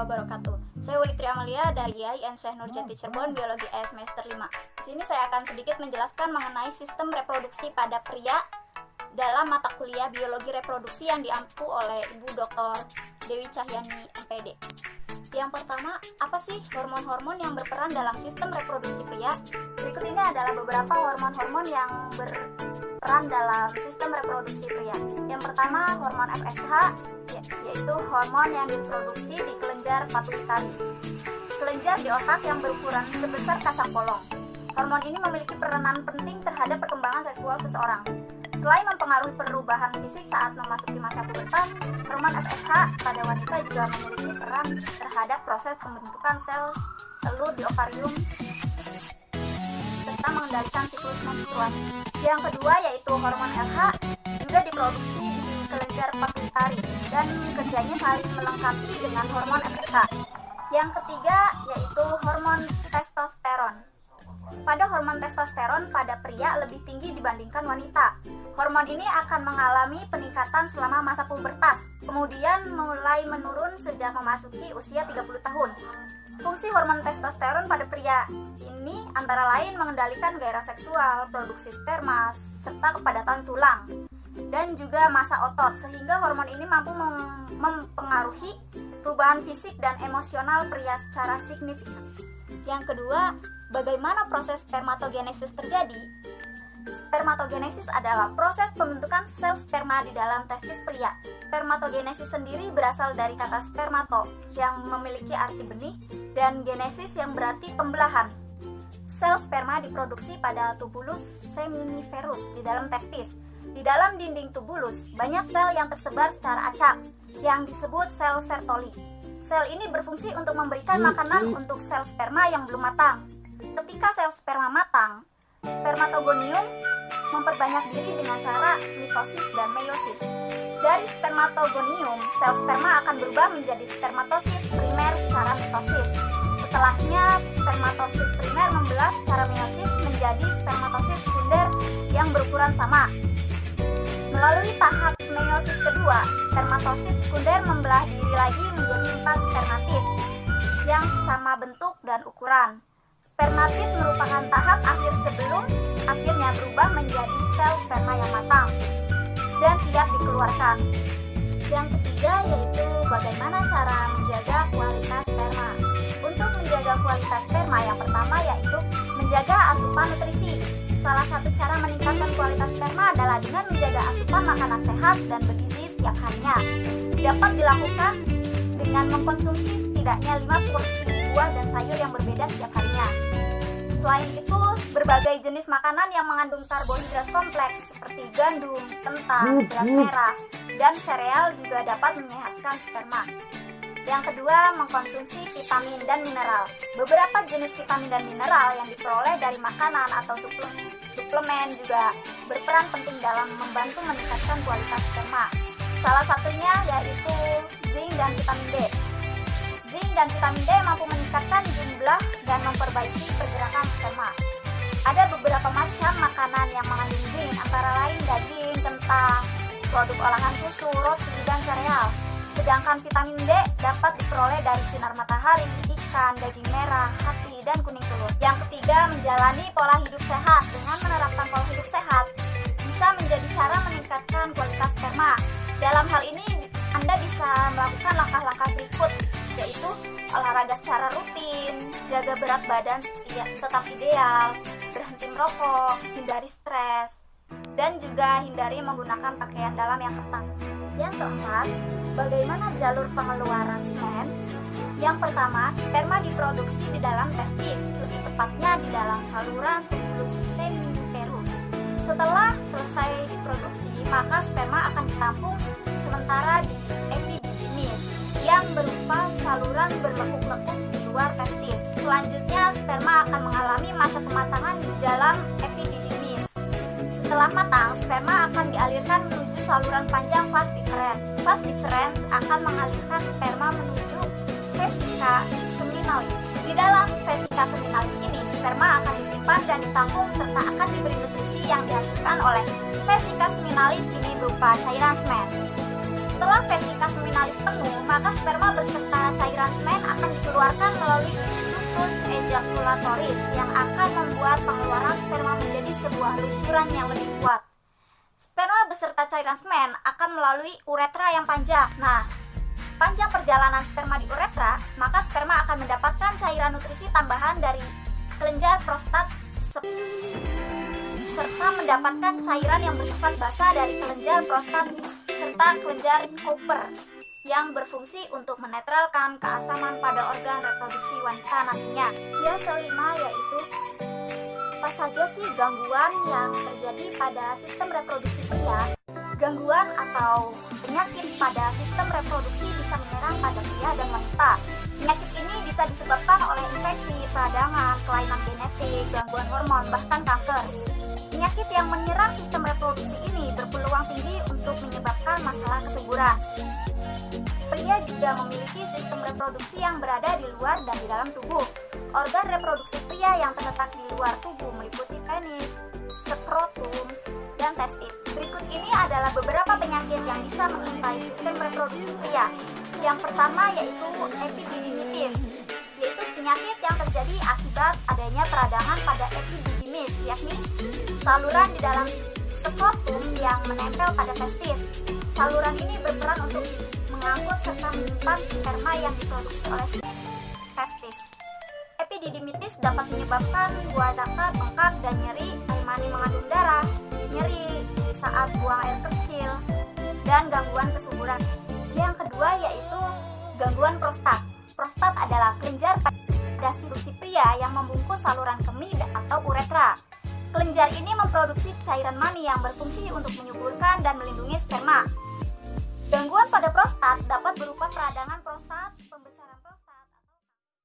wabarakatuh. Saya Wulitri Amalia dari IAIN Syekh Nurjati Cirebon, Biologi A semester 5. Di sini saya akan sedikit menjelaskan mengenai sistem reproduksi pada pria dalam mata kuliah Biologi Reproduksi yang diampu oleh Ibu Dr. Dewi Cahyani, MPD. Yang pertama, apa sih hormon-hormon yang berperan dalam sistem reproduksi pria? Berikut ini adalah beberapa hormon-hormon yang berperan dalam sistem reproduksi pria. Yang pertama, hormon FSH, yaitu hormon yang diproduksi di kelenjar pituitari, kelenjar di otak yang berukuran sebesar kaca polong. Hormon ini memiliki peranan penting terhadap perkembangan seksual seseorang. Selain mempengaruhi perubahan fisik saat memasuki masa pubertas, hormon FSH pada wanita juga memiliki peran terhadap proses pembentukan sel telur di ovarium serta mengendalikan siklus menstruasi. Yang kedua yaitu hormon LH, juga diproduksi di kelenjar pituitari dan kerjanya saling melengkapi dengan hormon FSH. Yang ketiga yaitu hormon testosteron. Pada hormon testosteron pada pria lebih tinggi dibandingkan wanita. Hormon ini akan mengalami peningkatan selama masa pubertas, kemudian mulai menurun sejak memasuki usia 30 tahun. Fungsi hormon testosteron pada pria ini antara lain mengendalikan gairah seksual, produksi sperma, serta kepadatan tulang, dan juga massa otot, sehingga hormon ini mampu mempengaruhi perubahan fisik dan emosional pria secara signifikan. Yang kedua, bagaimana proses spermatogenesis terjadi? Spermatogenesis adalah proses pembentukan sel sperma di dalam testis pria. Spermatogenesis sendiri berasal dari kata spermato yang memiliki arti benih dan genesis yang berarti pembelahan. Sel sperma diproduksi pada tubulus seminiferus di dalam testis. Di dalam dinding tubulus banyak sel yang tersebar secara acak yang disebut sel Sertoli. Sel ini berfungsi untuk memberikan makanan untuk sel sperma yang belum matang. Ketika sel sperma matang, spermatogonium memperbanyak diri dengan cara mitosis dan meiosis. Dari spermatogonium, sel sperma akan berubah menjadi spermatosit primer secara mitosis. Setelahnya, spermatosit primer membelah secara meiosis menjadi spermatosit sekunder yang berukuran sama. Melalui tahap meiosis kedua, spermatosit sekunder membelah diri lagi menjadi 4 spermatid yang sama bentuk dan ukuran. Spermatid merupakan tahap akhir sebelum akhirnya berubah menjadi sel sperma yang matang dan siap dikeluarkan. Yang ketiga yaitu bagaimana cara menjaga kualitas sperma. Untuk menjaga kualitas sperma yang pertama yaitu menjaga asupan nutrisi. Salah satu cara meningkatkan kualitas sperma adalah dengan menjaga asupan makanan sehat dan bergizi setiap harinya. Dapat dilakukan dengan mengkonsumsi setidaknya 5 porsi buah dan sayur yang berbeda setiap harinya. Selain itu, berbagai jenis makanan yang mengandung karbohidrat kompleks seperti gandum, kentang, beras merah, dan sereal juga dapat menyehatkan sperma. Yang kedua, mengkonsumsi vitamin dan mineral. Beberapa jenis vitamin dan mineral yang diperoleh dari makanan atau suplemen juga berperan penting dalam membantu meningkatkan kualitas sperma. Salah satunya yaitu zinc dan vitamin D. Zinc dan vitamin D mampu meningkatkan jumlah dan memperbaiki pergerakan sperma. Ada beberapa macam makanan yang mengandung zinc, antara lain daging, kentang, produk olahan susu, roti, dan sereal. Sedangkan vitamin D dapat diperoleh dari sinar matahari, ikan, daging merah, hati, dan kuning telur. Yang ketiga, menjalani pola hidup sehat. Dengan menerapkan pola hidup sehat, bisa menjadi cara meningkatkan kualitas sperma. Dalam hal ini, Anda bisa melakukan langkah-langkah berikut, yaitu olahraga secara rutin, jaga berat badan tetap ideal, berhenti merokok, hindari stres, dan juga hindari menggunakan pakaian dalam yang ketat. Yang keempat, bagaimana jalur pengeluaran semen? Yang pertama, sperma diproduksi di dalam testis, lebih tepatnya di dalam saluran tubulus seminiferus. Setelah selesai diproduksi, maka sperma akan ditampung sementara di epididymis yang berupa saluran berlekuk-lekuk di luar testis. Selanjutnya, sperma akan mengalami masa kematangan di dalam epididymis. Setelah matang, sperma akan dialirkan menuju saluran panjang vas deferens. Vas deferens akan mengalirkan sperma menuju vesika seminalis. Di dalam vesika seminalis ini, sperma akan disimpan dan ditampung serta akan diberi nutrisi yang dihasilkan oleh vesika seminalis ini berupa cairan semen. Setelah vesika seminalis penuh, maka sperma beserta cairan semen akan dikeluarkan melalui ductus ejaculatoris yang akan membuat pengeluaran sperma menjadi sebuah luncuran yang lebih kuat. Sperma beserta cairan semen akan melalui uretra yang panjang. Nah, sepanjang perjalanan sperma di uretra, maka sperma akan mendapatkan cairan nutrisi tambahan dari kelenjar prostat serta mendapatkan cairan yang bersifat basa dari kelenjar prostat serta kelenjar Cooper yang berfungsi untuk menetralkan keasaman pada organ reproduksi wanita nantinya. Yang kelima yaitu apa saja sih gangguan yang terjadi pada sistem reproduksi pria? Gangguan atau penyakit pada sistem reproduksi bisa menyerang pada pria dan wanita. Penyakit ini bisa disebabkan oleh infeksi, peradangan, kelainan genetik, gangguan hormon, bahkan kanker. Penyakit yang menyerang sistem reproduksi ini berpeluang tinggi untuk menyebabkan masalah kesuburan. Pria juga memiliki sistem reproduksi yang berada di luar dan di dalam tubuh. Organ reproduksi pria yang terletak di luar tubuh meliputi penis, skrotum, dan testis. Berikut ini adalah beberapa penyakit yang bisa mengintai sistem reproduksi pria. Yang pertama yaitu epididymitis, yaitu penyakit yang terjadi akibat adanya peradangan pada epididymis, yakni saluran di dalam skrotum yang menempel pada testis. Saluran ini berperan untuk mengangkut serta menyimpan sperma yang diproduksi oleh testis. Epididymitis dapat menyebabkan buah zakar bengkak dan nyeri, air mani mengandung darah, nyeri saat buang air kecil, dan gangguan kesuburan. Yang kedua yaitu gangguan prostat. Prostat adalah kelenjar pada sisi pria yang membungkus saluran kemih atau uretra. Kelenjar ini memproduksi cairan mani yang berfungsi untuk menyuburkan dan melindungi sperma. Gangguan pada prostat dapat